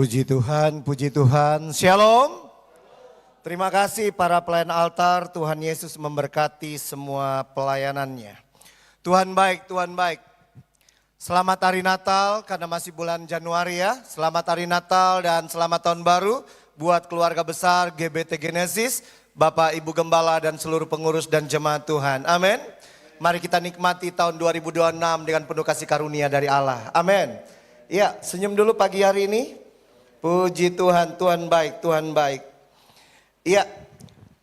Puji Tuhan, puji Tuhan. Shalom. Terima kasih para pelayan altar. Tuhan Yesus memberkati semua pelayanannya. Tuhan baik, Tuhan baik. Selamat hari Natal karena masih bulan Januari ya. Selamat hari Natal dan selamat tahun baru buat keluarga besar GBT Genesis, Bapak Ibu Gembala dan seluruh pengurus dan jemaat Tuhan. Amin. Mari kita nikmati tahun 2026 dengan penuh kasih karunia dari Allah. Amin. Ya, senyum dulu pagi hari ini. Puji Tuhan, Tuhan baik, Tuhan baik. Iya,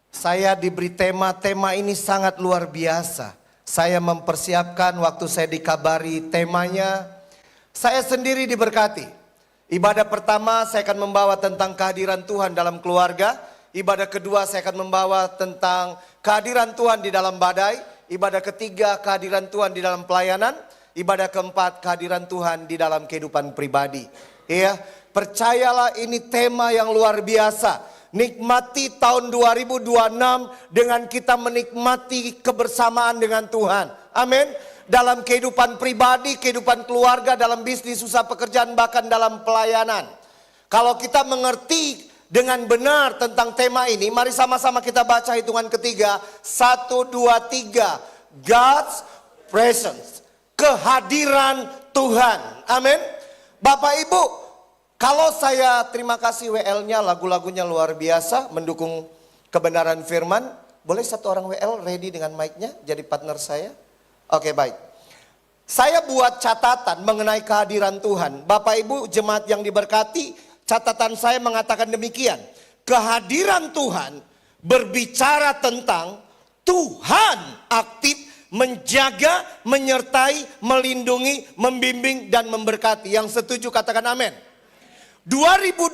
saya diberi tema ini sangat luar biasa. Saya mempersiapkan waktu saya dikabari temanya, saya sendiri diberkati. Ibadah pertama saya akan membawa tentang kehadiran Tuhan dalam keluarga. Ibadah kedua saya akan membawa tentang kehadiran Tuhan di dalam badai. Ibadah ketiga kehadiran Tuhan di dalam pelayanan. Ibadah keempat kehadiran Tuhan di dalam kehidupan pribadi. Iya, percayalah ini tema yang luar biasa. Nikmati tahun 2026 dengan kita menikmati kebersamaan dengan Tuhan. Amin. Dalam kehidupan pribadi, kehidupan keluarga, dalam bisnis, usaha pekerjaan, bahkan dalam pelayanan. Kalau kita mengerti dengan benar tentang tema ini, mari sama-sama kita baca hitungan ketiga. 1, 2, 3. God's presence. Kehadiran Tuhan. Amin. Bapak Ibu, kalau saya terima kasih WL-nya, lagu-lagunya luar biasa, mendukung kebenaran firman. Boleh satu orang WL ready dengan mic-nya jadi partner saya? Oke, baik. Saya buat catatan mengenai kehadiran Tuhan. Bapak Ibu jemaat yang diberkati, catatan saya mengatakan demikian. Kehadiran Tuhan berbicara tentang Tuhan aktif menjaga, menyertai, melindungi, membimbing, dan memberkati. Yang setuju katakan amin. 2026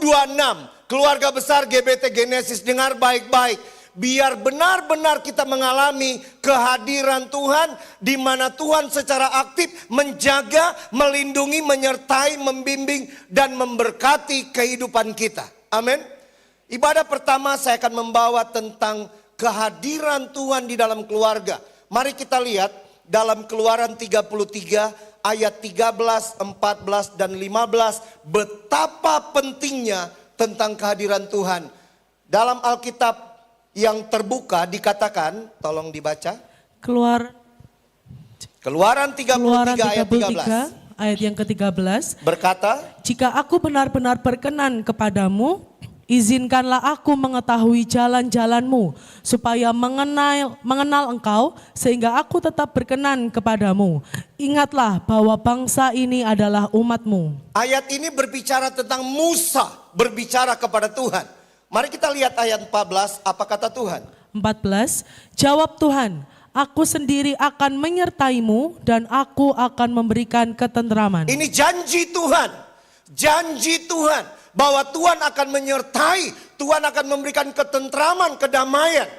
keluarga besar GBT Genesis, dengar baik-baik. Biar benar-benar kita mengalami kehadiran Tuhan, di mana Tuhan secara aktif menjaga, melindungi, menyertai, membimbing, dan memberkati kehidupan kita. Amin. Ibadah pertama saya akan membawa tentang kehadiran Tuhan di dalam keluarga. Mari kita lihat dalam Keluaran 33 ayat 13, 14 dan 15 betapa pentingnya tentang kehadiran Tuhan. Dalam Alkitab yang terbuka dikatakan, tolong dibaca. Keluaran 33 ayat 13. Ayat yang ke-13 berkata, jika aku benar-benar berkenan kepadamu, izinkanlah aku mengetahui jalan-jalanmu, supaya mengenal engkau, sehingga aku tetap berkenan kepadamu. Ingatlah bahwa bangsa ini adalah umatmu. Ayat ini berbicara tentang Musa berbicara kepada Tuhan. Mari kita lihat ayat 14, apa kata Tuhan? 14, jawab Tuhan, aku sendiri akan menyertaimu dan aku akan memberikan ketentraman. Ini janji Tuhan, janji Tuhan. Bahwa Tuhan akan menyertai, Tuhan akan memberikan ketentraman, kedamaian.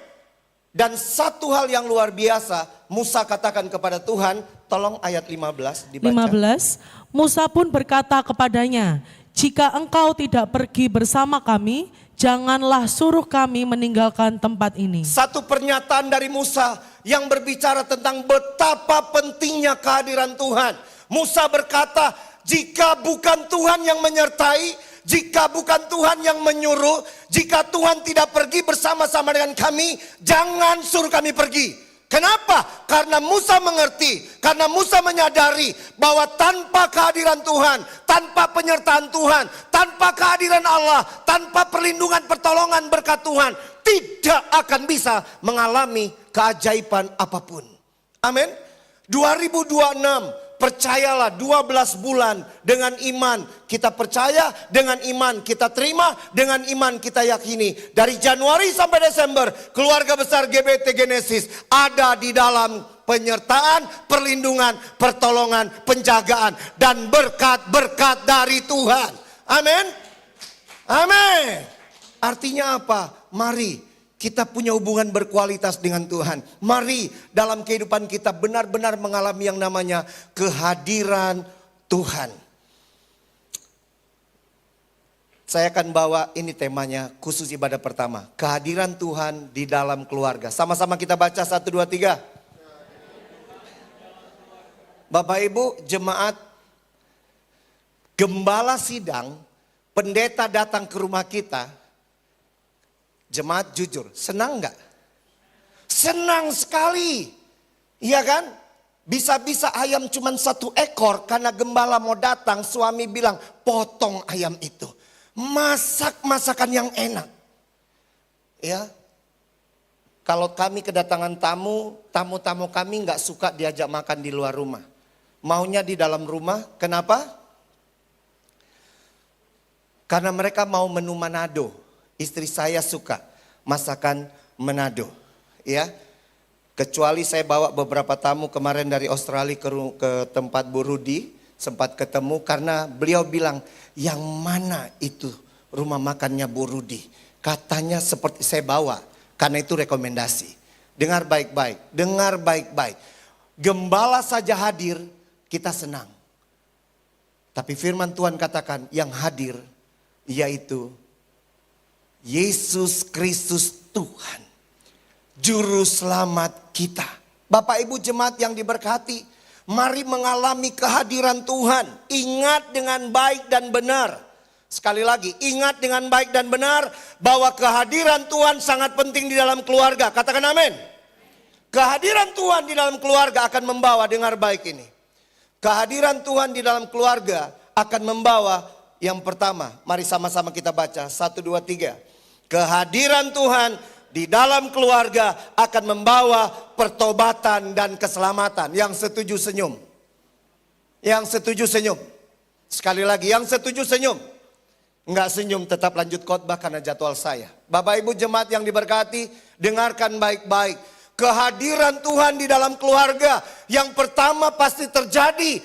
Dan satu hal yang luar biasa, Musa katakan kepada Tuhan, tolong ayat 15 dibaca. 15, Musa pun berkata kepadanya, jika engkau tidak pergi bersama kami, janganlah suruh kami meninggalkan tempat ini. Satu pernyataan dari Musa yang berbicara tentang betapa pentingnya kehadiran Tuhan. Musa berkata, jika bukan Tuhan yang menyertai, jika bukan Tuhan yang menyuruh, jika Tuhan tidak pergi bersama-sama dengan kami, jangan suruh kami pergi. Kenapa? Karena Musa mengerti, karena Musa menyadari bahwa tanpa kehadiran Tuhan, tanpa penyertaan Tuhan, tanpa kehadiran Allah, tanpa perlindungan, pertolongan, berkat Tuhan, tidak akan bisa mengalami keajaiban apapun. Amin. 2026. Percayalah 12 bulan dengan iman kita percaya, dengan iman kita terima, dengan iman kita yakini. Dari Januari sampai Desember keluarga besar GBT Genesis ada di dalam penyertaan, perlindungan, pertolongan, penjagaan dan berkat-berkat dari Tuhan. Amin. Amin. Artinya apa? Mari kita punya hubungan berkualitas dengan Tuhan. Mari dalam kehidupan kita benar-benar mengalami yang namanya kehadiran Tuhan. Saya akan bawa ini temanya khusus ibadah pertama. Kehadiran Tuhan di dalam keluarga. Sama-sama kita baca 1, 2, 3. Bapak Ibu jemaat, gembala sidang pendeta datang ke rumah kita, jemaat jujur, senang nggak? Senang sekali, iya kan? Bisa-bisa ayam cuma 1 ekor karena gembala mau datang, suami bilang potong ayam itu. Masak masakan yang enak. Ya, kalau kami kedatangan tamu-tamu kami nggak suka diajak makan di luar rumah. Maunya di dalam rumah, kenapa? Karena mereka mau menu Manado. Istri saya suka masakan Manado. Ya, kecuali saya bawa beberapa tamu kemarin dari Australia ke tempat Bu Rudi, sempat ketemu karena beliau bilang, yang mana itu rumah makannya Bu Rudi? Katanya seperti saya bawa, karena itu rekomendasi. Dengar baik-baik, dengar baik-baik. Gembala saja hadir, kita senang. Tapi firman Tuhan katakan yang hadir yaitu Yesus Kristus Tuhan, Juru Selamat kita. Bapak Ibu jemaat yang diberkati, mari mengalami kehadiran Tuhan. Ingat dengan baik dan benar. Sekali lagi, ingat dengan baik dan benar bahwa kehadiran Tuhan sangat penting di dalam keluarga. Katakan amin. Kehadiran Tuhan di dalam keluarga akan membawa, dengar baik ini. Kehadiran Tuhan di dalam keluarga akan membawa yang pertama. Mari sama-sama kita baca. 1, 2, 3. Kehadiran Tuhan di dalam keluarga akan membawa pertobatan dan keselamatan. Yang setuju senyum. Yang setuju senyum. Sekali lagi, yang setuju senyum. Enggak senyum, tetap lanjut khotbah karena jadwal saya. Bapak Ibu jemaat yang diberkati, dengarkan baik-baik. Kehadiran Tuhan di dalam keluarga yang pertama pasti terjadi.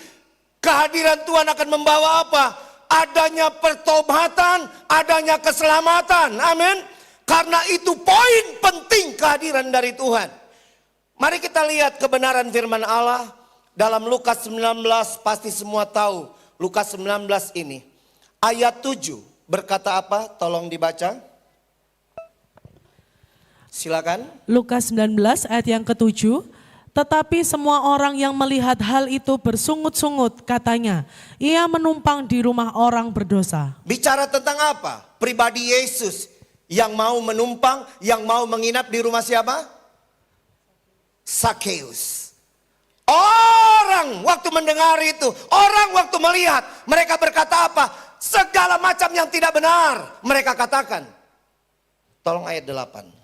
Kehadiran Tuhan akan membawa apa? Adanya pertobatan, adanya keselamatan. Amin. Karena itu poin penting kehadiran dari Tuhan. Mari kita lihat kebenaran firman Allah dalam Lukas 19, pasti semua tahu. Lukas 19 ini. Ayat 7 berkata apa? Tolong dibaca. Silakan. Lukas 19 ayat yang ke-7. Tetapi semua orang yang melihat hal itu bersungut-sungut, katanya, ia menumpang di rumah orang berdosa. Bicara tentang apa? Pribadi Yesus yang mau menumpang, yang mau menginap di rumah siapa? Sakeus. Orang waktu mendengar itu, orang waktu melihat, mereka berkata apa? Segala macam yang tidak benar mereka katakan. Tolong ayat 8.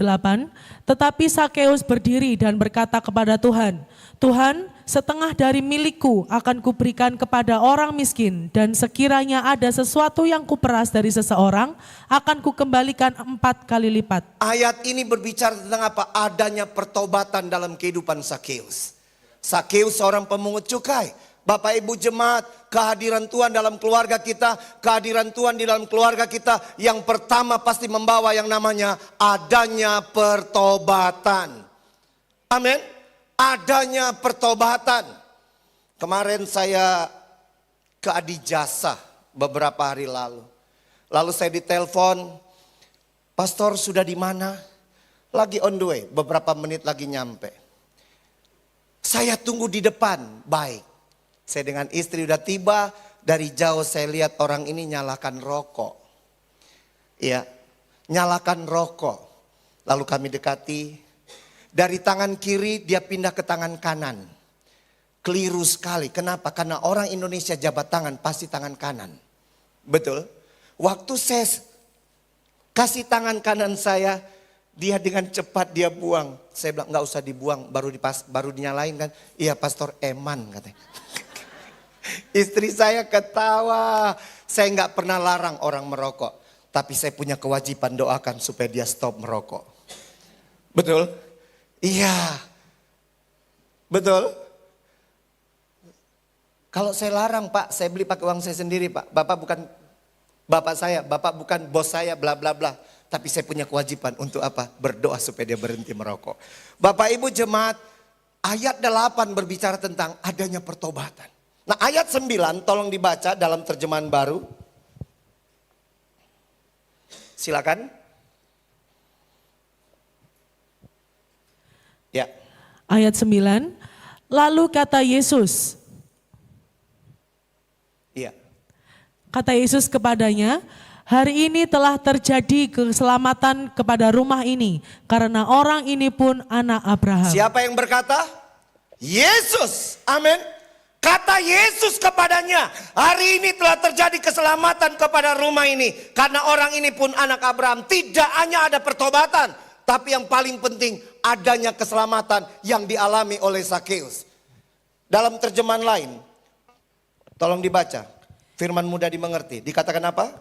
8. Tetapi Sakeus berdiri dan berkata kepada Tuhan, Tuhan, setengah dari milikku akan kuberikan kepada orang miskin, dan sekiranya ada sesuatu yang kuperas dari seseorang, akan kukembalikan 4 kali lipat. Ayat ini berbicara tentang apa? Adanya pertobatan dalam kehidupan Sakeus. Sakeus seorang pemungut cukai. Bapak Ibu jemaat, kehadiran Tuhan dalam keluarga kita, kehadiran Tuhan di dalam keluarga kita yang pertama pasti membawa yang namanya adanya pertobatan. Amin. Adanya pertobatan. Kemarin saya ke Adijasa beberapa hari lalu. Lalu saya ditelepon, Pastor sudah di mana? Lagi on the way, beberapa menit lagi nyampe. Saya tunggu di depan, baik. Saya dengan istri udah tiba, dari jauh saya lihat orang ini nyalakan rokok. Ya, nyalakan rokok. Lalu kami dekati, dari tangan kiri dia pindah ke tangan kanan. Keliru sekali, kenapa? Karena orang Indonesia jabat tangan pasti tangan kanan. Betul? Waktu saya kasih tangan kanan saya, dia dengan cepat dia buang. Saya bilang nggak usah dibuang, baru dinyalain kan. Iya Pastor Eman katanya. Istri saya ketawa. Saya nggak pernah larang orang merokok, tapi saya punya kewajiban doakan supaya dia stop merokok. Betul? Iya. Betul? Kalau saya larang Pak, saya beli pakai uang saya sendiri Pak. Bapak bukan bapak saya, Bapak bukan bos saya, bla bla bla. Tapi saya punya kewajiban untuk apa? Berdoa supaya dia berhenti merokok. Bapak Ibu jemaat, ayat 8 berbicara tentang adanya pertobatan. Nah ayat 9 tolong dibaca dalam terjemahan baru. Silakan. Ya. Ayat 9. Lalu kata Yesus, Iya. Kata Yesus kepadanya, hari ini telah terjadi keselamatan kepada rumah ini, karena orang ini pun anak Abraham. Siapa yang berkata? Yesus. Amin. Kata Yesus kepadanya, hari ini telah terjadi keselamatan kepada rumah ini, karena orang ini pun anak Abraham. Tidak hanya ada pertobatan, tapi yang paling penting adanya keselamatan yang dialami oleh Zakeus. Dalam terjemahan lain, tolong dibaca. Firman mudah dimengerti. Dikatakan apa?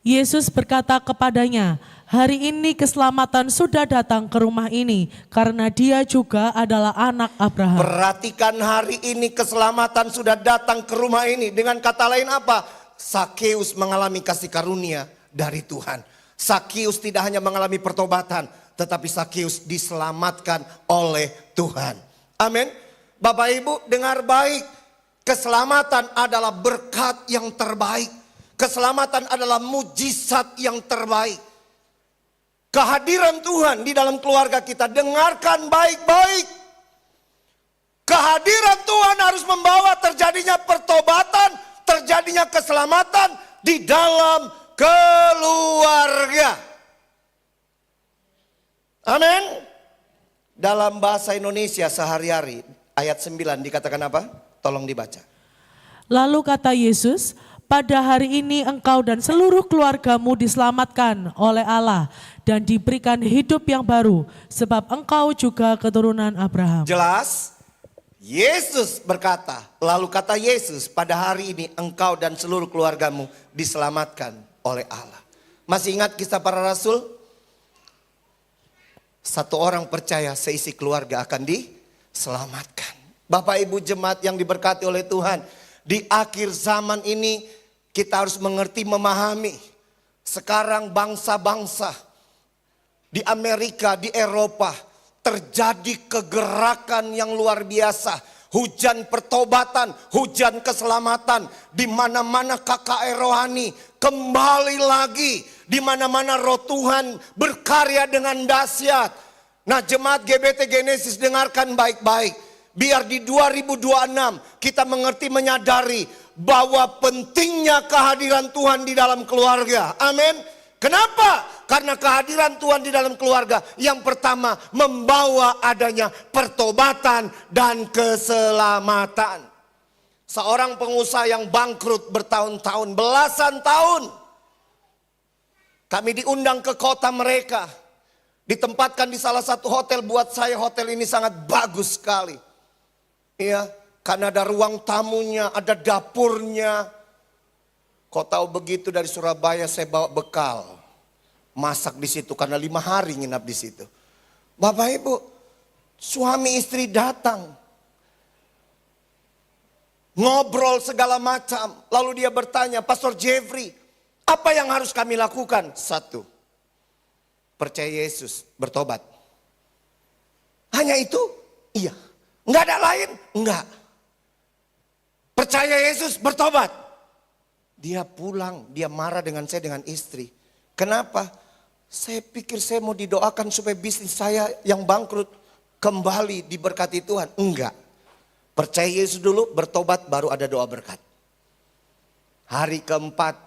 Yesus berkata kepadanya, hari ini keselamatan sudah datang ke rumah ini, karena dia juga adalah anak Abraham. Perhatikan, hari ini keselamatan sudah datang ke rumah ini. Dengan kata lain apa? Zakeus mengalami kasih karunia dari Tuhan. Zakeus tidak hanya mengalami pertobatan, tetapi Zakeus diselamatkan oleh Tuhan. Amin. Bapak Ibu dengar baik. Keselamatan adalah berkat yang terbaik. Keselamatan adalah mujizat yang terbaik. Kehadiran Tuhan di dalam keluarga kita, dengarkan baik-baik. Kehadiran Tuhan harus membawa terjadinya pertobatan, terjadinya keselamatan di dalam keluarga. Amin. Dalam bahasa Indonesia sehari-hari, ayat 9 dikatakan apa? Tolong dibaca. Lalu kata Yesus, pada hari ini engkau dan seluruh keluargamu diselamatkan oleh Allah dan diberikan hidup yang baru, sebab engkau juga keturunan Abraham. Jelas? Yesus berkata, lalu kata Yesus, pada hari ini engkau dan seluruh keluargamu diselamatkan oleh Allah. Masih ingat kisah para rasul? Satu orang percaya, seisi keluarga akan diselamatkan. Bapak Ibu jemaat yang diberkati oleh Tuhan, di akhir zaman ini kita harus mengerti, memahami. Sekarang bangsa-bangsa di Amerika, di Eropa terjadi kegerakan yang luar biasa. Hujan pertobatan, hujan keselamatan. Di mana-mana KKR rohani kembali lagi. Di mana-mana roh Tuhan berkarya dengan dahsyat. Nah, jemaat GBT Genesis dengarkan baik-baik. Biar di 2026 kita mengerti, menyadari bahwa pentingnya kehadiran Tuhan di dalam keluarga. Amin. Kenapa? Karena kehadiran Tuhan di dalam keluarga yang pertama membawa adanya pertobatan dan keselamatan. Seorang pengusaha yang bangkrut bertahun-tahun, belasan tahun. Kami diundang ke kota mereka. Ditempatkan di salah satu hotel. Buat saya hotel ini sangat bagus sekali. Ya, karena ada ruang tamunya, ada dapurnya. Kau tahu begitu, dari Surabaya saya bawa bekal. Masak di situ karena 5 hari nginap di situ. Bapak Ibu, suami istri datang. Ngobrol segala macam. Lalu dia bertanya, Pastor Jeffrey, apa yang harus kami lakukan? 1, percaya Yesus, bertobat. Hanya itu? Iya. Enggak ada lain? Enggak. Percaya Yesus, bertobat. Dia pulang, dia marah dengan saya, dengan istri. Kenapa? Saya pikir saya mau didoakan supaya bisnis saya yang bangkrut kembali diberkati Tuhan. Enggak. Percaya Yesus dulu, bertobat, baru ada doa berkat. Hari keempat,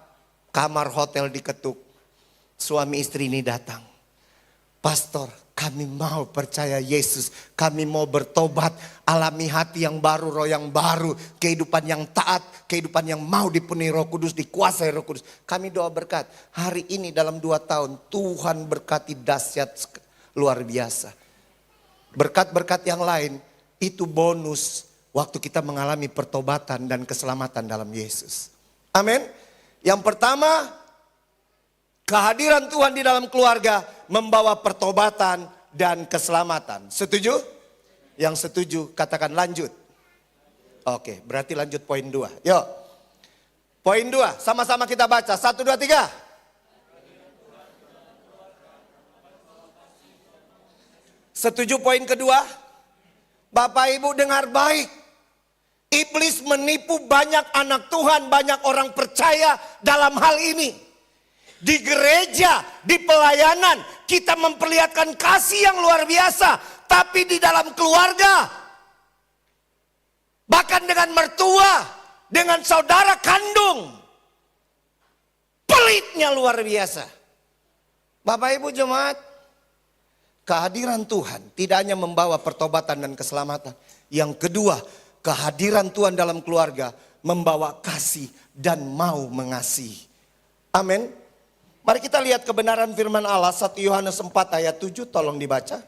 kamar hotel diketuk. Suami istri ini datang. Pastor, kami mau percaya Yesus, kami mau bertobat, alami hati yang baru, roh yang baru, kehidupan yang taat, kehidupan yang mau dipenuhi Roh Kudus, dikuasai Roh Kudus. Kami doa berkat. Hari ini dalam 2 tahun Tuhan berkati dahsyat luar biasa. Berkat-berkat yang lain itu bonus waktu kita mengalami pertobatan dan keselamatan dalam Yesus. Amin. Yang pertama, kehadiran Tuhan di dalam keluarga membawa pertobatan dan keselamatan. Setuju? Yang setuju katakan lanjut. Oke, berarti lanjut poin 2. Yuk. Poin 2, sama-sama kita baca. 1, 2, 3. Setuju poin kedua? Bapak Ibu dengar baik. Iblis menipu banyak anak Tuhan, banyak orang percaya dalam hal ini. Di gereja, di pelayanan, kita memperlihatkan kasih yang luar biasa. Tapi di dalam keluarga, bahkan dengan mertua, dengan saudara kandung, Pelitnya luar biasa. Bapak Ibu jemaat, kehadiran Tuhan tidak hanya membawa pertobatan dan keselamatan. Yang kedua, kehadiran Tuhan dalam keluarga membawa kasih dan mau mengasihi. Amin. Mari kita lihat kebenaran firman Allah 1 Yohanes 4 ayat 7, tolong dibaca.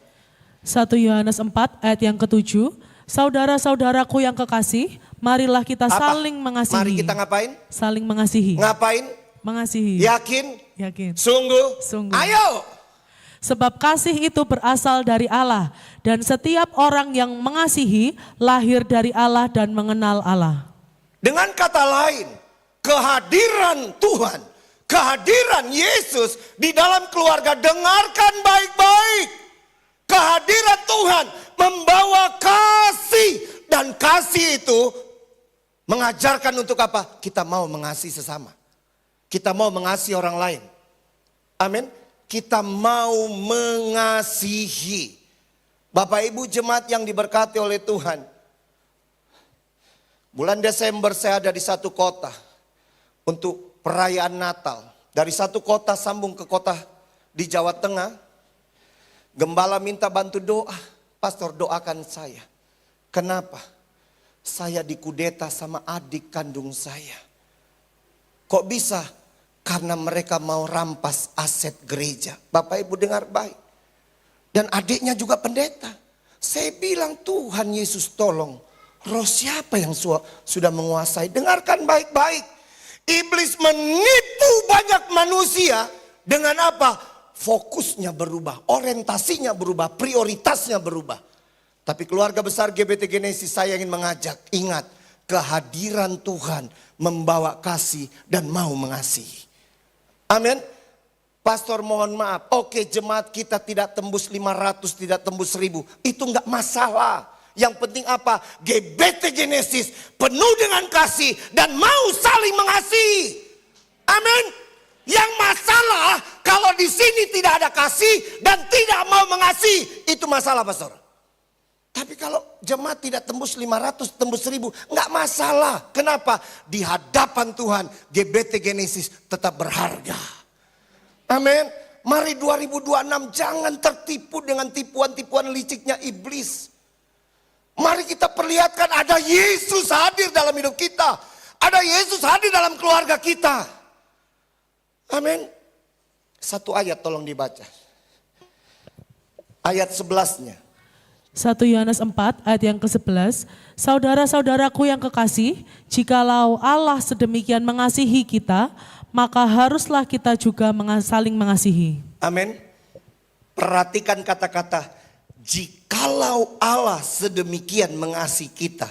1 Yohanes 4 ayat yang ke-7. Saudara-saudaraku yang kekasih, marilah kita Apa? saling mengasihi. Mari kita ngapain? Saling mengasihi. Ngapain? Mengasihi. Yakin? Yakin. Sungguh? Sungguh. Ayo. Sebab kasih itu berasal dari Allah, dan setiap orang yang mengasihi lahir dari Allah dan mengenal Allah. Dengan kata lain, kehadiran Tuhan, kehadiran Yesus di dalam keluarga, dengarkan baik-baik. Kehadiran Tuhan membawa kasih, dan kasih itu mengajarkan untuk apa? Kita mau mengasihi sesama. Kita mau mengasihi orang lain. Amin. Kita mau mengasihi. Bapak Ibu jemaat yang diberkati oleh Tuhan. Bulan Desember saya ada di satu kota untuk perayaan Natal. Dari satu kota sambung ke kota di Jawa Tengah. Gembala minta bantu doa. Pastor, doakan saya. Kenapa? Saya dikudeta sama adik kandung saya. Kok bisa? Karena mereka mau rampas aset gereja. Bapak Ibu dengar baik. Dan adiknya juga pendeta. Saya bilang, Tuhan Yesus tolong. Roh siapa yang sudah menguasai? Dengarkan baik-baik. Iblis menipu banyak manusia. Dengan apa? Fokusnya berubah. Orientasinya berubah. Prioritasnya berubah. Tapi keluarga besar GBT Genesis, saya ingin mengajak. Ingat, kehadiran Tuhan membawa kasih dan mau mengasihi. Amin. Pastor mohon maaf. Oke, jemaat kita tidak tembus 500, tidak tembus 1000. Itu enggak masalah. Yang penting apa? GBT Genesis penuh dengan kasih dan mau saling mengasihi. Amin. Yang masalah kalau di sini tidak ada kasih dan tidak mau mengasihi. Itu masalah, pastor. Tapi kalau jemaat tidak tembus 500, tembus 1000, enggak masalah. Kenapa? Di hadapan Tuhan, GBT Genesis tetap berharga. Amin. Mari 2026 jangan tertipu dengan tipuan-tipuan liciknya iblis. Mari kita perlihatkan ada Yesus hadir dalam hidup kita. Ada Yesus hadir dalam keluarga kita. Amin. Satu ayat tolong dibaca. Ayat 11-nya. 1 Yohanes 4 ayat yang ke-11. Saudara-saudaraku yang kekasih, jikalau Allah sedemikian mengasihi kita, maka haruslah kita juga saling mengasihi. Amin. Perhatikan kata-kata, jikalau Allah sedemikian mengasihi kita,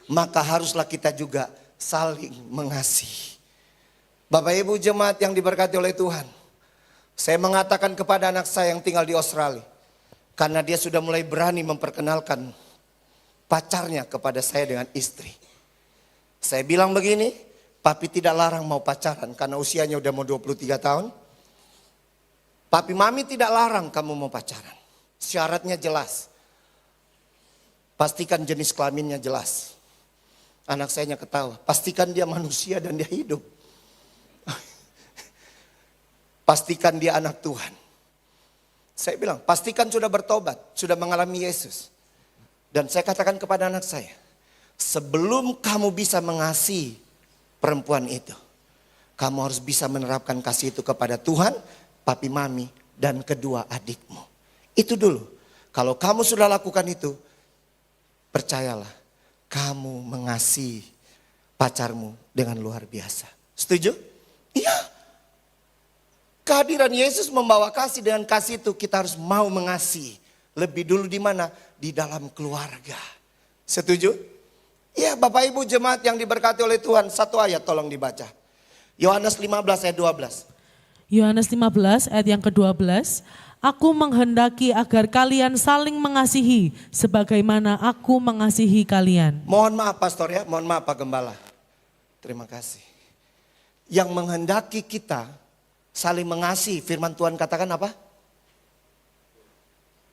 maka haruslah kita juga saling mengasihi. Bapak Ibu jemaat yang diberkati oleh Tuhan, saya mengatakan kepada anak saya yang tinggal di Australia, karena dia sudah mulai berani memperkenalkan pacarnya kepada saya dengan istri. Saya bilang begini, papi tidak larang mau pacaran karena usianya udah mau 23 tahun. Papi mami tidak larang kamu mau pacaran. Syaratnya jelas. Pastikan jenis kelaminnya jelas. Anak saya ketawa, pastikan dia manusia dan dia hidup. Pastikan dia anak Tuhan. Saya bilang, pastikan sudah bertobat, sudah mengalami Yesus. Dan saya katakan kepada anak saya, sebelum kamu bisa mengasihi perempuan itu, kamu harus bisa menerapkan kasih itu kepada Tuhan, papi mami, dan kedua adikmu. Itu dulu. Kalau kamu sudah lakukan itu, percayalah, kamu mengasihi pacarmu dengan luar biasa. Setuju? Iya. Kehadiran Yesus membawa kasih, dengan kasih itu kita harus mau mengasihi. Lebih dulu di mana? Di dalam keluarga. Setuju? Ya Bapak Ibu jemaat yang diberkati oleh Tuhan. Satu ayat tolong dibaca. Yohanes 15 ayat 12. Yohanes 15 ayat yang ke-12. Aku menghendaki agar kalian saling mengasihi sebagaimana aku mengasihi kalian. Mohon maaf pastor ya, mohon maaf Pak Gembala. Terima kasih. Yang menghendaki kita saling mengasihi, firman Tuhan katakan apa?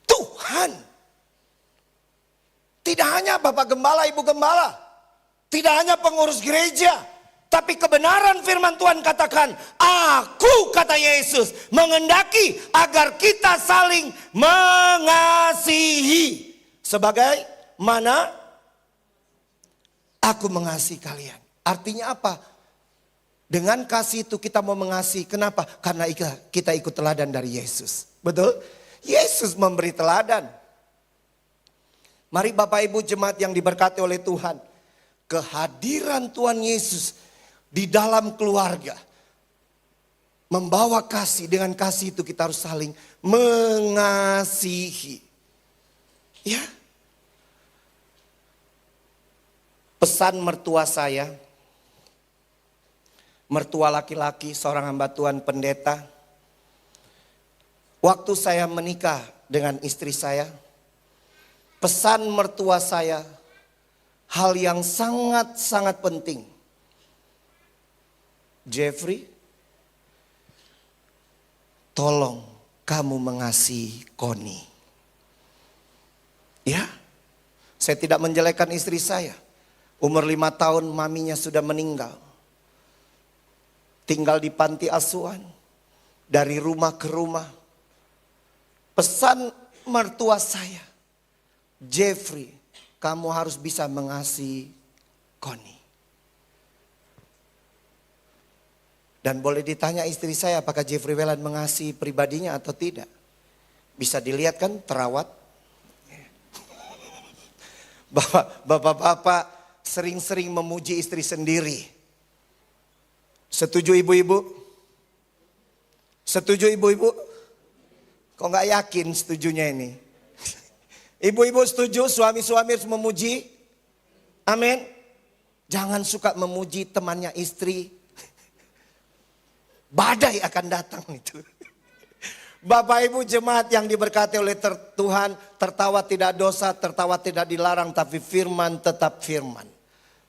Tuhan. Tidak hanya Bapak Gembala, Ibu Gembala. Tidak hanya pengurus gereja. Tapi kebenaran firman Tuhan katakan, aku, kata Yesus, mengendaki agar kita saling mengasihi. Sebagai mana aku mengasihi kalian. Artinya apa? Dengan kasih itu kita mau mengasihi. Kenapa? Karena kita ikut teladan dari Yesus. Betul? Yesus memberi teladan. Mari Bapak Ibu jemaat yang diberkati oleh Tuhan. Kehadiran Tuhan Yesus di dalam keluarga. Membawa kasih, dengan kasih itu kita harus saling mengasihi. Ya. Pesan mertua saya, mertua laki-laki, seorang hamba Tuhan pendeta. Waktu saya menikah dengan istri saya, pesan mertua saya, hal yang sangat-sangat penting. Jeffrey, tolong kamu mengasihi Connie. Ya, saya tidak menjelekkan istri saya. Umur 5 tahun maminya sudah meninggal. Tinggal di panti asuhan. Dari rumah ke rumah. Pesan mertua saya, Jeffrey, kamu harus bisa mengasihi Connie. Dan boleh ditanya istri saya apakah Jeffrey Welan mengasihi pribadinya atau tidak. Bisa dilihat kan terawat. Bapak-bapak sering-sering memuji istri sendiri. Setuju ibu-ibu? Setuju ibu-ibu? Kok gak yakin setujunya ini? Ibu-ibu setuju suami-suami harus memuji? Amin. Jangan suka memuji temannya istri. Badai akan datang itu. Bapak Ibu jemaat yang diberkati oleh Tuhan, tertawa tidak dosa, tertawa tidak dilarang, tapi firman tetap firman.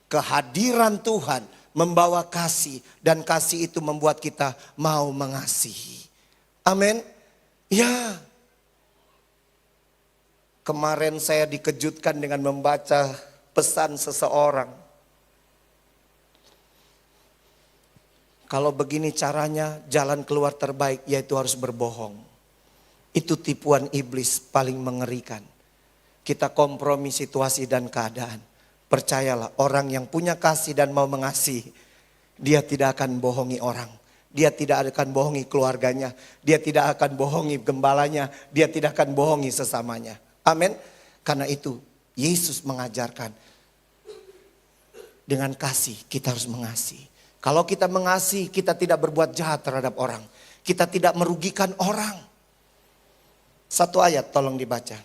Kehadiran Tuhan membawa kasih, dan kasih itu membuat kita mau mengasihi. Amin. Ya. Kemarin saya dikejutkan dengan membaca pesan seseorang. Kalau begini caranya, jalan keluar terbaik yaitu harus berbohong. Itu tipuan iblis paling mengerikan. Kita kompromi situasi dan keadaan. Percayalah, orang yang punya kasih dan mau mengasihi, dia tidak akan bohongi orang. Dia tidak akan bohongi keluarganya. Dia tidak akan bohongi gembalanya. Dia tidak akan bohongi sesamanya. Amin. Karena itu Yesus mengajarkan, dengan kasih kita harus mengasihi. Kalau kita mengasihi, kita tidak berbuat jahat terhadap orang. Kita tidak merugikan orang. Satu ayat tolong dibaca.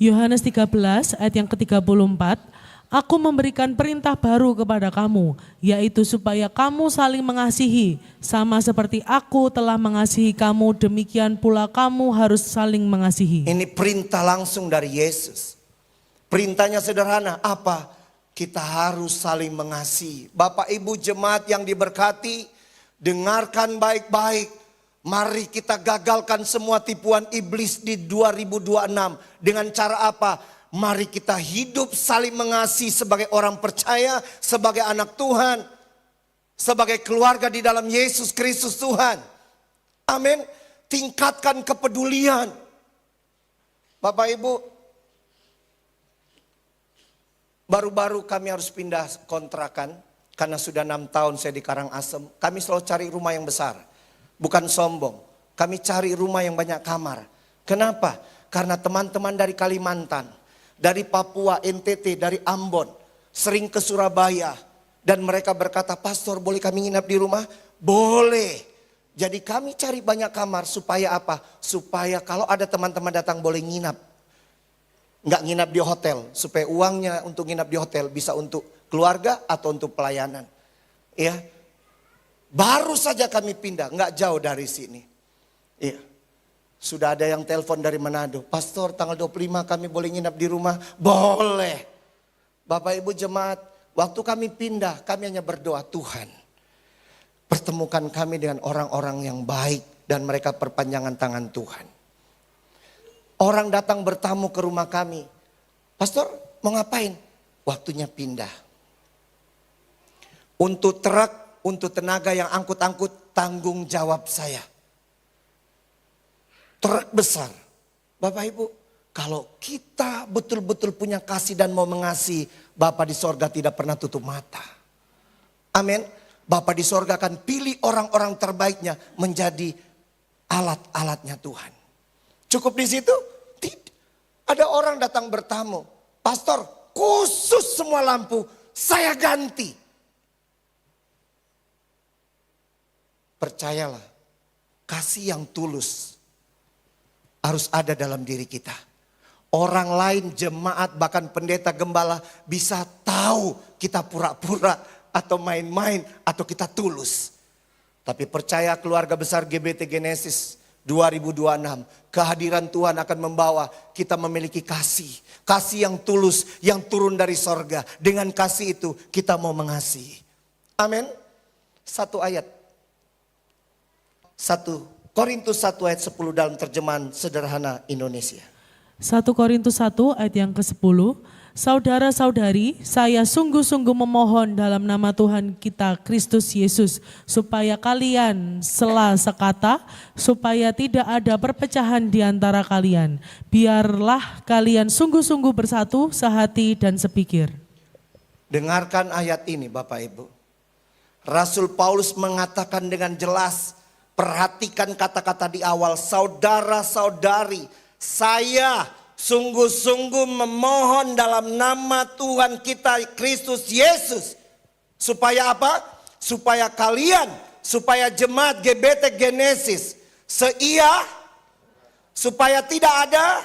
Yohanes 13 ayat yang ke-34. Aku memberikan perintah baru kepada kamu, yaitu supaya kamu saling mengasihi. Sama seperti aku telah mengasihi kamu, demikian pula kamu harus saling mengasihi. Ini perintah langsung dari Yesus. Perintahnya sederhana, apa? Kita harus saling mengasihi. Bapak Ibu jemaat yang diberkati, dengarkan baik-baik. Mari kita gagalkan semua tipuan iblis di 2026. Dengan cara apa? Mari kita hidup saling mengasihi sebagai orang percaya, sebagai anak Tuhan, sebagai keluarga di dalam Yesus Kristus Tuhan. Amin. Tingkatkan kepedulian. Bapak Ibu, baru-baru kami harus pindah kontrakan karena sudah 6 tahun saya di Karangasem. Kami selalu cari rumah yang besar, bukan sombong. Kami cari rumah yang banyak kamar. Kenapa? Karena teman-teman dari Kalimantan, dari Papua, NTT, dari Ambon, sering ke Surabaya. Dan mereka berkata, pastor boleh kami nginap di rumah? Boleh. Jadi kami cari banyak kamar supaya apa? Supaya kalau ada teman-teman datang boleh nginap. Nggak nginap di hotel. Supaya uangnya untuk nginap di hotel bisa untuk keluarga atau untuk pelayanan. Ya. Baru saja kami pindah, nggak jauh dari sini. Iya. Sudah ada yang telepon dari Manado. Pastor tanggal 25 kami boleh nginap di rumah? Boleh. Bapak Ibu jemaat, waktu kami pindah kami hanya berdoa, Tuhan pertemukan kami dengan orang-orang yang baik. Dan mereka perpanjangan tangan Tuhan. Orang datang bertamu ke rumah kami. Pastor mau ngapain? Waktunya pindah. Untuk truk, untuk tenaga yang angkut-angkut, tanggung jawab saya. Truk besar. Bapak Ibu, kalau kita betul-betul punya kasih dan mau mengasihi, Bapa di sorga tidak pernah tutup mata. Amin. Bapa di sorga akan pilih orang-orang terbaiknya menjadi alat-alatnya Tuhan. Cukup di situ? Tidak. Ada orang datang bertamu. Pastor, khusus semua lampu saya ganti. Percayalah, kasih yang tulus harus ada dalam diri kita. Orang lain, jemaat, bahkan pendeta gembala bisa tahu kita pura-pura atau main-main atau kita tulus. Tapi percaya keluarga besar GBT Genesis 2026, kehadiran Tuhan akan membawa kita memiliki kasih. Kasih yang tulus, yang turun dari sorga. Dengan kasih itu kita mau mengasihi. Amin. Satu ayat. 1 Korintus 1 ayat 10 dalam terjemahan sederhana Indonesia. 1 Korintus 1 ayat yang ke-10. Saudara-saudari, saya sungguh-sungguh memohon dalam nama Tuhan kita Kristus Yesus, supaya kalian sela sekata, supaya tidak ada perpecahan di antara kalian. Biarlah kalian sungguh-sungguh bersatu, sehati dan sepikir. Dengarkan ayat ini Bapak Ibu. Rasul Paulus mengatakan dengan jelas, perhatikan kata-kata di awal, saudara-saudari, saya sungguh-sungguh memohon dalam nama Tuhan kita Kristus Yesus. Supaya apa? Supaya kalian, supaya jemaat GBT Genesis seia, supaya tidak ada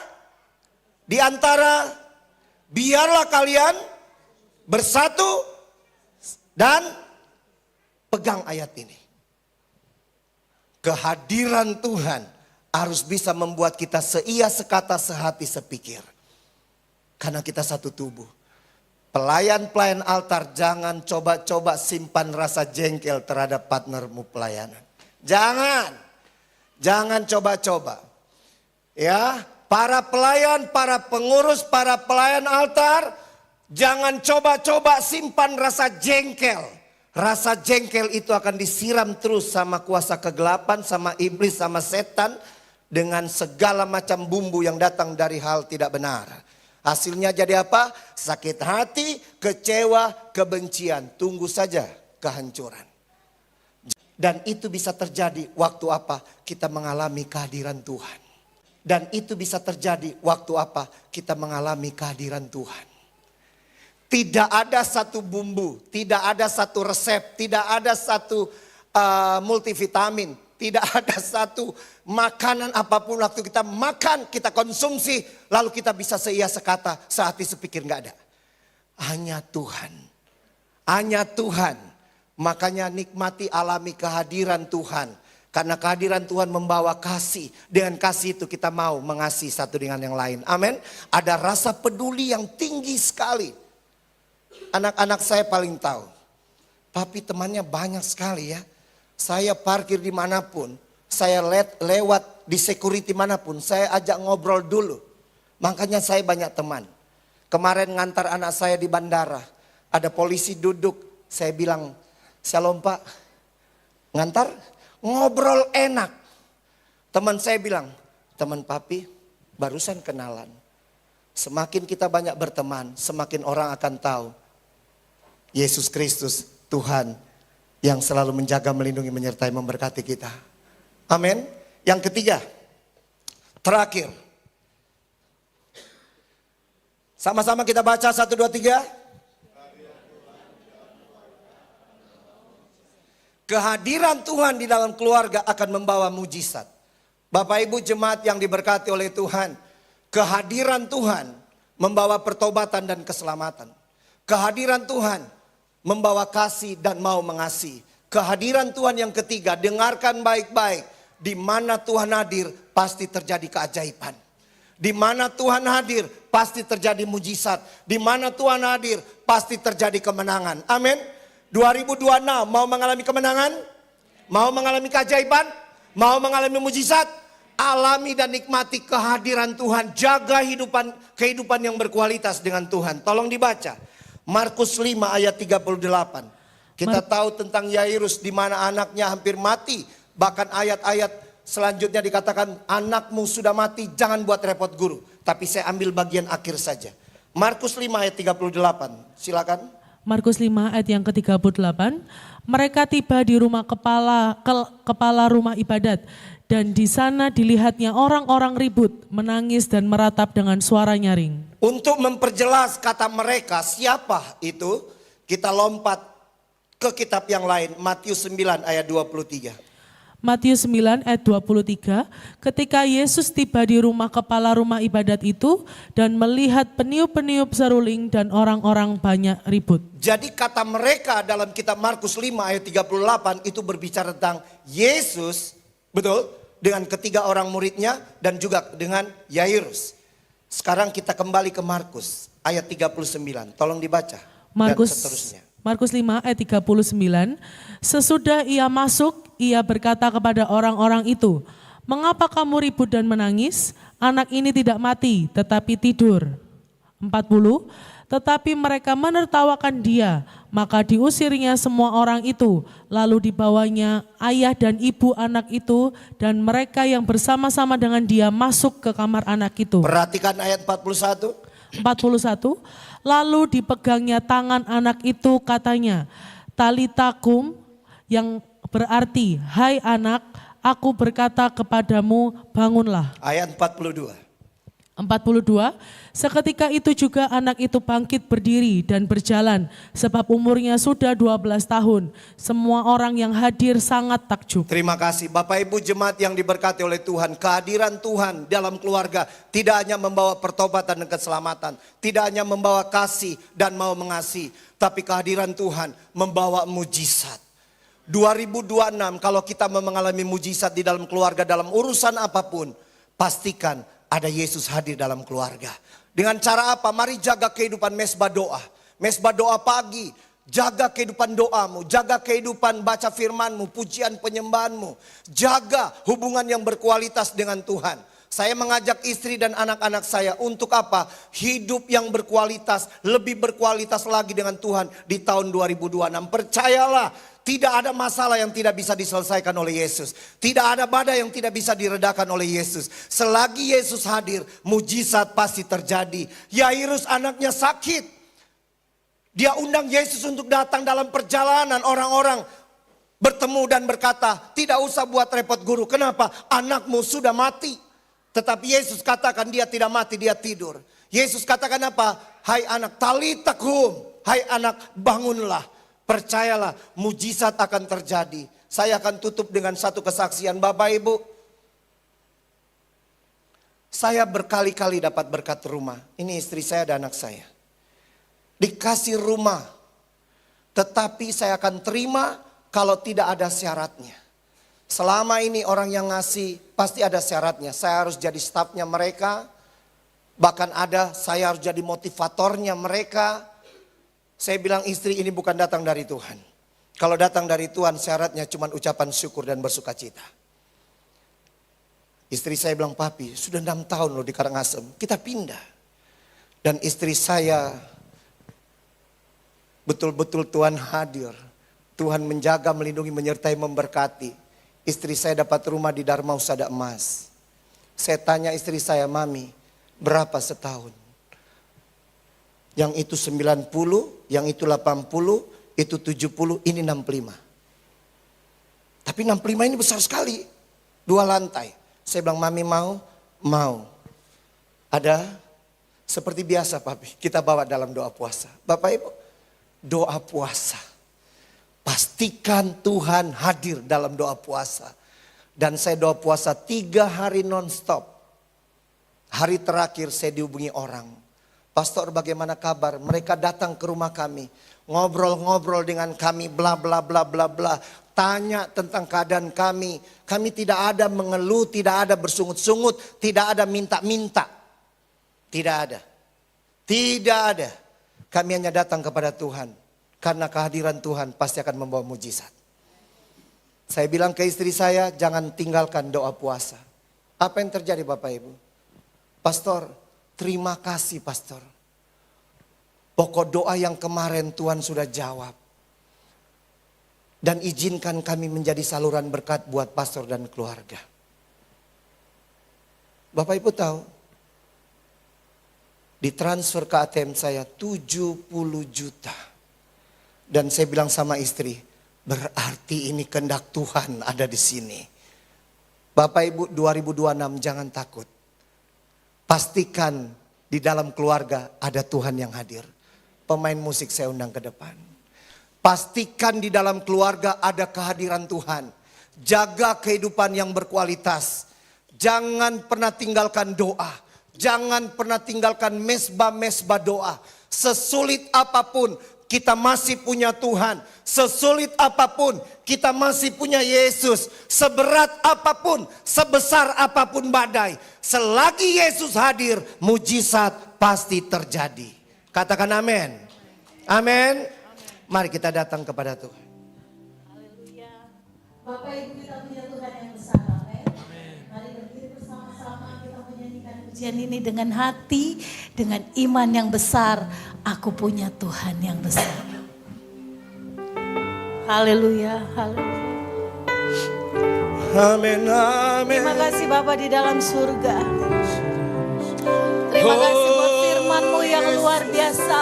di antara, biarlah kalian bersatu dan pegang ayat ini. Kehadiran Tuhan harus bisa membuat kita seia, sekata, sehati, sepikir. Karena kita satu tubuh. Pelayan-pelayan altar jangan coba-coba simpan rasa jengkel terhadap partnermu pelayanan. Jangan. Jangan coba-coba. Ya, para pelayan, para pengurus, para pelayan altar, jangan coba-coba simpan rasa jengkel. Rasa jengkel itu akan disiram terus sama kuasa kegelapan, sama iblis, sama setan. Dengan segala macam bumbu yang datang dari hal tidak benar. Hasilnya jadi apa? Sakit hati, kecewa, kebencian. Tunggu saja kehancuran. Dan itu bisa terjadi waktu apa? Kita mengalami kehadiran Tuhan. Dan itu bisa terjadi waktu apa? Kita mengalami kehadiran Tuhan. Tidak ada satu bumbu, tidak ada satu resep, tidak ada satu multivitamin, tidak ada satu makanan apapun waktu kita makan, kita konsumsi, lalu kita bisa seia sekata, sehati sepikir, nggak ada. Hanya Tuhan, hanya Tuhan. Makanya nikmati alami kehadiran Tuhan. Karena kehadiran Tuhan membawa kasih. Dengan kasih itu kita mau mengasihi satu dengan yang lain. Amin. Ada rasa peduli yang tinggi sekali. Anak-anak saya paling tahu. Papi temannya banyak sekali ya. Saya parkir dimanapun. Saya lewat di security manapun. Saya ajak ngobrol dulu. Makanya saya banyak teman. Kemarin ngantar anak saya di bandara. Ada polisi duduk. Saya bilang, "Shalom Pak." Ngantar, ngobrol enak. Teman saya bilang, "Teman papi barusan kenalan. Semakin kita banyak berteman, semakin orang akan tahu Yesus Kristus Tuhan yang selalu menjaga, melindungi, menyertai, memberkati kita." Amin. Yang ketiga, terakhir. Sama-sama kita baca 1, 2, 3. Kehadiran Tuhan di dalam keluarga akan membawa mujizat. Bapak Ibu jemaat yang diberkati oleh Tuhan. Kehadiran Tuhan membawa pertobatan dan keselamatan. Kehadiran Tuhan membawa kasih dan mau mengasihi. Kehadiran Tuhan yang ketiga, dengarkan baik-baik. Di mana Tuhan hadir pasti terjadi keajaiban. Di mana Tuhan hadir pasti terjadi mujizat. Di mana Tuhan hadir pasti terjadi kemenangan. Amin. 2026 mau mengalami kemenangan? Mau mengalami keajaiban? Mau mengalami mujizat? Alami dan nikmati kehadiran Tuhan. Jaga kehidupan yang berkualitas dengan Tuhan. Tolong dibaca. Markus 5 ayat 38. Kita tahu tentang Yairus di mana anaknya hampir mati. Bahkan ayat-ayat selanjutnya dikatakan anakmu sudah mati, jangan buat repot guru. Tapi saya ambil bagian akhir saja. Markus 5 ayat 38, silakan. Markus 5 ayat yang ke-38, mereka tiba di rumah kepala rumah ibadat dan di sana dilihatnya orang-orang ribut, menangis dan meratap dengan suara nyaring. Untuk memperjelas kata mereka siapa itu, kita lompat ke kitab yang lain, Matius 9 ayat 23. Matius 9 ayat 23, ketika Yesus tiba di rumah kepala rumah ibadat itu dan melihat peniup-peniup seruling dan orang-orang banyak ribut. Jadi kata mereka dalam kitab Markus 5 ayat 38 itu berbicara tentang Yesus, betul, dengan ketiga orang muridnya dan juga dengan Yairus. Sekarang kita kembali ke Markus ayat 39, tolong dibaca dan seterusnya. Markus 5 ayat 39, sesudah ia masuk, ia berkata kepada orang-orang itu, mengapa kamu ribut dan menangis? Anak ini tidak mati, tetapi tidur. 40, tetapi mereka menertawakan dia, maka diusirnya semua orang itu. Lalu dibawanya ayah dan ibu anak itu dan mereka yang bersama-sama dengan dia masuk ke kamar anak itu. Perhatikan ayat 41. 41, lalu dipegangnya tangan anak itu katanya, talitakum, yang berarti, hai anak, aku berkata kepadamu, bangunlah. Ayat 42. 42, seketika itu juga anak itu bangkit berdiri dan berjalan, sebab umurnya sudah 12 tahun. Semua orang yang hadir sangat takjub. Terima kasih Bapak Ibu jemaat yang diberkati oleh Tuhan. Kehadiran Tuhan dalam keluarga tidak hanya membawa pertobatan dan keselamatan. Tidak hanya membawa kasih dan mau mengasihi. Tapi kehadiran Tuhan membawa mujizat. 2026 kalau kita mengalami mujizat di dalam keluarga dalam urusan apapun, pastikan ada Yesus hadir dalam keluarga. Dengan cara apa? Mari jaga kehidupan mesbah doa. Mesbah doa pagi. Jaga kehidupan doamu. Jaga kehidupan baca firmanmu. Pujian penyembahanmu. Jaga hubungan yang berkualitas dengan Tuhan. Saya mengajak istri dan anak-anak saya untuk apa? Hidup yang berkualitas. Lebih berkualitas lagi dengan Tuhan di tahun 2026. Percayalah. Tidak ada masalah yang tidak bisa diselesaikan oleh Yesus. Tidak ada badai yang tidak bisa diredakan oleh Yesus. Selagi Yesus hadir, mujizat pasti terjadi. Yairus anaknya sakit. Dia undang Yesus untuk datang dalam perjalanan. Orang-orang bertemu dan berkata, tidak usah buat repot guru. Kenapa? Anakmu sudah mati. Tetapi Yesus katakan dia tidak mati, dia tidur. Yesus katakan apa? Hai anak, talitakum. Hai anak, bangunlah. Percayalah, mujizat akan terjadi. Saya akan tutup dengan satu kesaksian Bapak Ibu. Saya berkali-kali dapat berkat rumah. Ini istri saya dan anak saya. Dikasih rumah. Tetapi saya akan terima kalau tidak ada syaratnya. Selama ini orang yang ngasih pasti ada syaratnya. Saya harus jadi stafnya mereka. Bahkan saya harus jadi motivatornya mereka. Saya bilang istri ini bukan datang dari Tuhan. Kalau datang dari Tuhan syaratnya cuma ucapan syukur dan bersuka cita. Istri saya bilang, papi sudah 6 tahun loh di Karangasem, kita pindah. Dan istri saya betul-betul Tuhan hadir. Tuhan menjaga, melindungi, menyertai, memberkati. Istri saya dapat rumah di Dharma Husada Emas. Saya tanya istri saya, mami berapa setahun? Yang itu 90, yang itu 80, itu 70, ini 65. Tapi 65 ini besar sekali. 2 lantai. Saya bilang, mami mau? Mau. Ada? Seperti biasa papi, kita bawa dalam doa puasa. Bapak Ibu, doa puasa. Pastikan Tuhan hadir dalam doa puasa. Dan saya doa puasa 3 hari non-stop. Hari terakhir saya dihubungi orang. Pastor bagaimana kabar? Mereka datang ke rumah kami. Ngobrol-ngobrol dengan kami bla bla bla bla bla. Tanya tentang keadaan kami. Kami tidak ada mengeluh, tidak ada bersungut-sungut, tidak ada minta-minta. Tidak ada. Tidak ada. Kami hanya datang kepada Tuhan. Karena kehadiran Tuhan pasti akan membawa mujizat. Saya bilang ke istri saya, jangan tinggalkan doa puasa. Apa yang terjadi Bapak Ibu? Pastor, terima kasih pastor. Pokok doa yang kemarin Tuhan sudah jawab. Dan izinkan kami menjadi saluran berkat buat pastor dan keluarga. Bapak Ibu tahu, ditransfer ke ATM saya 70 juta. Dan saya bilang sama istri, berarti ini kehendak Tuhan ada di sini. Bapak Ibu 2026 jangan takut. Pastikan di dalam keluarga ada Tuhan yang hadir. Pemain musik saya undang ke depan. Pastikan di dalam keluarga ada kehadiran Tuhan. Jaga kehidupan yang berkualitas. Jangan pernah tinggalkan doa. Jangan pernah tinggalkan mesbah-mesbah doa. Sesulit apapun kita masih punya Tuhan. Sesulit apapun kita masih punya Yesus. Seberat apapun, sebesar apapun badai, selagi Yesus hadir, mujizat pasti terjadi. Katakan amin. Amin. Mari kita datang kepada Tuhan. Haleluya. Bapak Ibu, kita punya Tuhan yang besar. Amin. Mari berdiri bersama-sama kita menyanyikan pujian ini dengan hati, dengan iman yang besar. Aku punya Tuhan yang besar. Haleluya. Haleluya. Amin, amin. Terima kasih Bapak di dalam surga. Terima kasih buat firman-Mu yang luar biasa.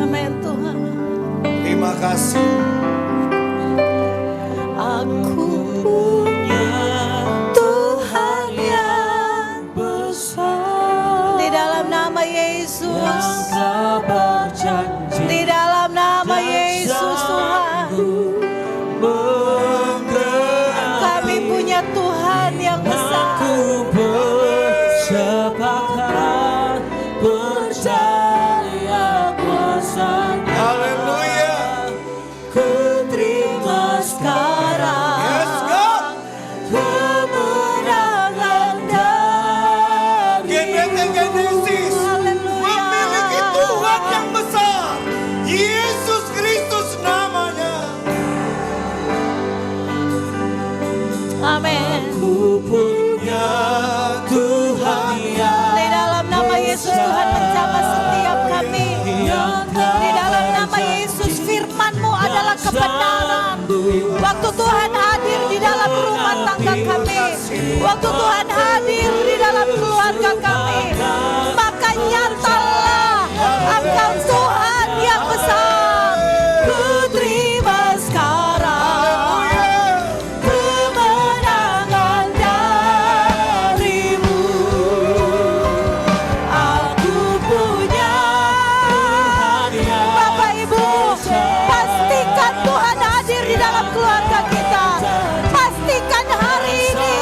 Amin Tuhan. Terima kasih. Aku punya Tuhan yang besar. Di dalam nama Yesus. Di dalam nama Yesus Tuhan. Kami punya Tuhan yang besar. Haleluya. Ku terima sekarang. Yes, God. Kemenangan dari GBT Genesis Haleluya. memiliki Tuhan yang besar. Yesus Kristus namanya. Amin. Ku punya Tuhan yang Di dalam nama Yesus Tuhan menjamah setiap kami. Di dalam nama Yesus firman-Mu adalah kebenaran. Waktu Tuhan hadir di dalam rumah tangga kami. Waktu Tuhan hadir di dalam keluarga kami. Maka nyatalah Engkau Tuhan yang besar. Ku terima sekarang kemenangan dari-Mu. Aku punya. Bapak Ibu, pastikan Tuhan hadir di dalam keluarga kita. Pastikan hari ini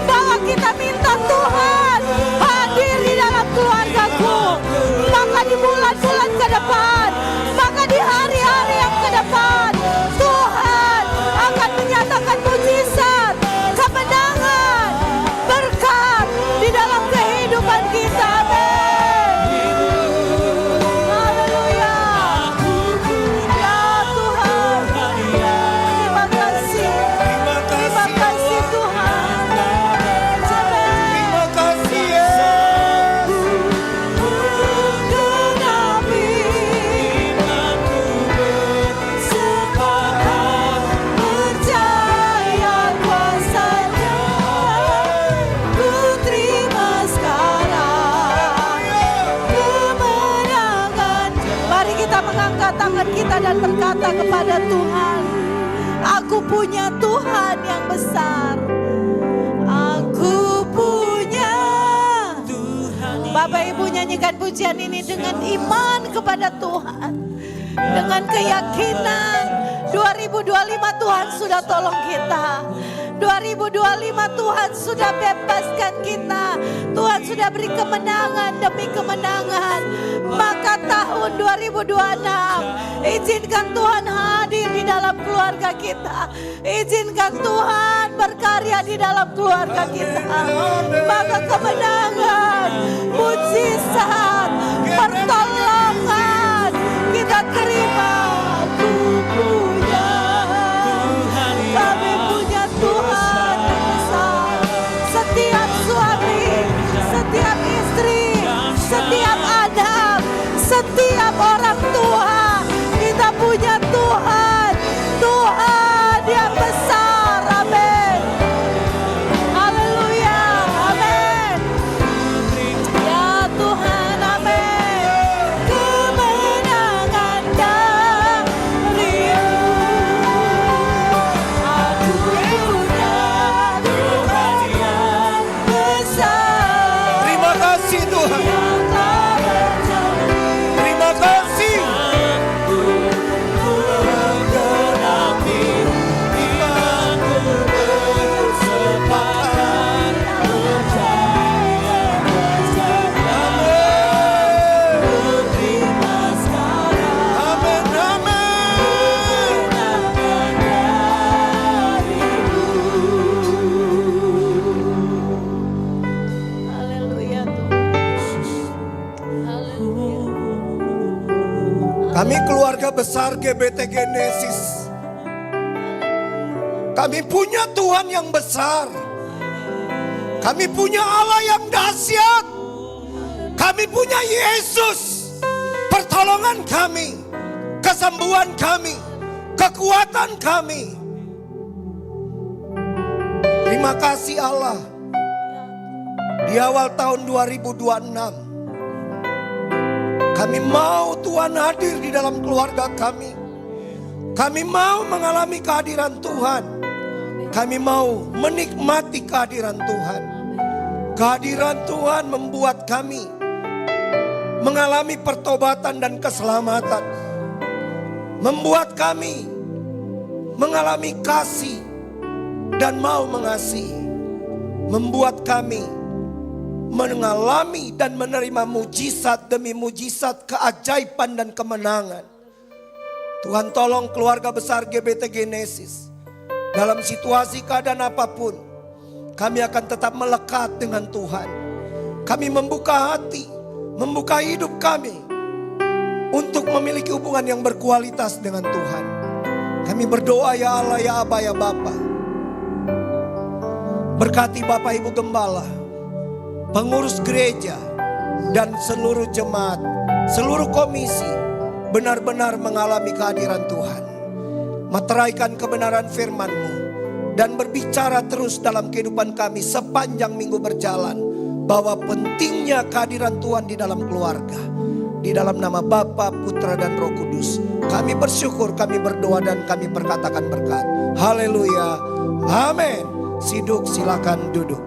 bahwa kita minta Tuhan hadir di dalam keluargaku. Maka di bulan-bulan ke depan, maka di hari-hari yang ke depan, Tuhan akan menyatakan mujizat, kemenangan, berkat di dalam kehidupan kita. Amin. Haleluya. Ya Tuhan, terima kasih. Terima kasih Tuhan. Terima kasih Yesus. Genapi sepakat percaya kuasa-Nya. Ku terima sekarang kemenangan. Mari kita mengangkat tangan kita dan berkata kepada Tuhan, aku punya Tuhan yang besar. Aku punya. Bapak Ibu nyanyikan pujian ini dengan iman kepada Tuhan. Dengan keyakinan 2025 Tuhan sudah tolong kita. 2025 Tuhan sudah bebaskan kita. Tuhan sudah beri kemenangan demi kemenangan. Maka tahun 2026 izinkan Tuhan hadir di dalam keluarga kita. Izinkan Tuhan berkarya di dalam keluarga kita. Maka kemenangan, mujizat, pertolongan kita terima. Aku punya, kami punya Tuhan yang besar. Setiap suami, setiap istri, setiap anak, setiap orang tua Kami keluarga besar GBT Genesis, kami punya Tuhan yang besar. Kami punya Allah yang dahsyat. Kami punya Yesus, pertolongan kami, kesembuhan kami, kekuatan kami. Terima kasih Allah. Di awal tahun 2026, kami mau Tuhan hadir di dalam keluarga kami. Kami mau mengalami kehadiran Tuhan. Kami mau menikmati kehadiran Tuhan. Kehadiran Tuhan membuat kami mengalami pertobatan dan keselamatan. Membuat kami mengalami kasih dan mau mengasihi. Membuat kami mengalami dan menerima mujizat demi mujizat, keajaiban dan kemenangan. Tuhan tolong keluarga besar GBT Genesis. Dalam situasi keadaan apapun, kami akan tetap melekat dengan Tuhan. Kami membuka hati, membuka hidup kami untuk memiliki hubungan yang berkualitas dengan Tuhan. Kami berdoa ya Allah, ya Aba, ya Bapa. Berkati Bapak Ibu Gembala, pengurus gereja, dan seluruh jemaat, seluruh komisi benar-benar mengalami kehadiran Tuhan. Meteraikan kebenaran firman-Mu dan berbicara terus dalam kehidupan kami sepanjang minggu berjalan, bahwa pentingnya kehadiran Tuhan di dalam keluarga. Di dalam nama Bapa, Putra, dan Roh Kudus, kami bersyukur, kami berdoa, dan kami perkatakan berkat. Haleluya, amin. Siduk, silakan duduk.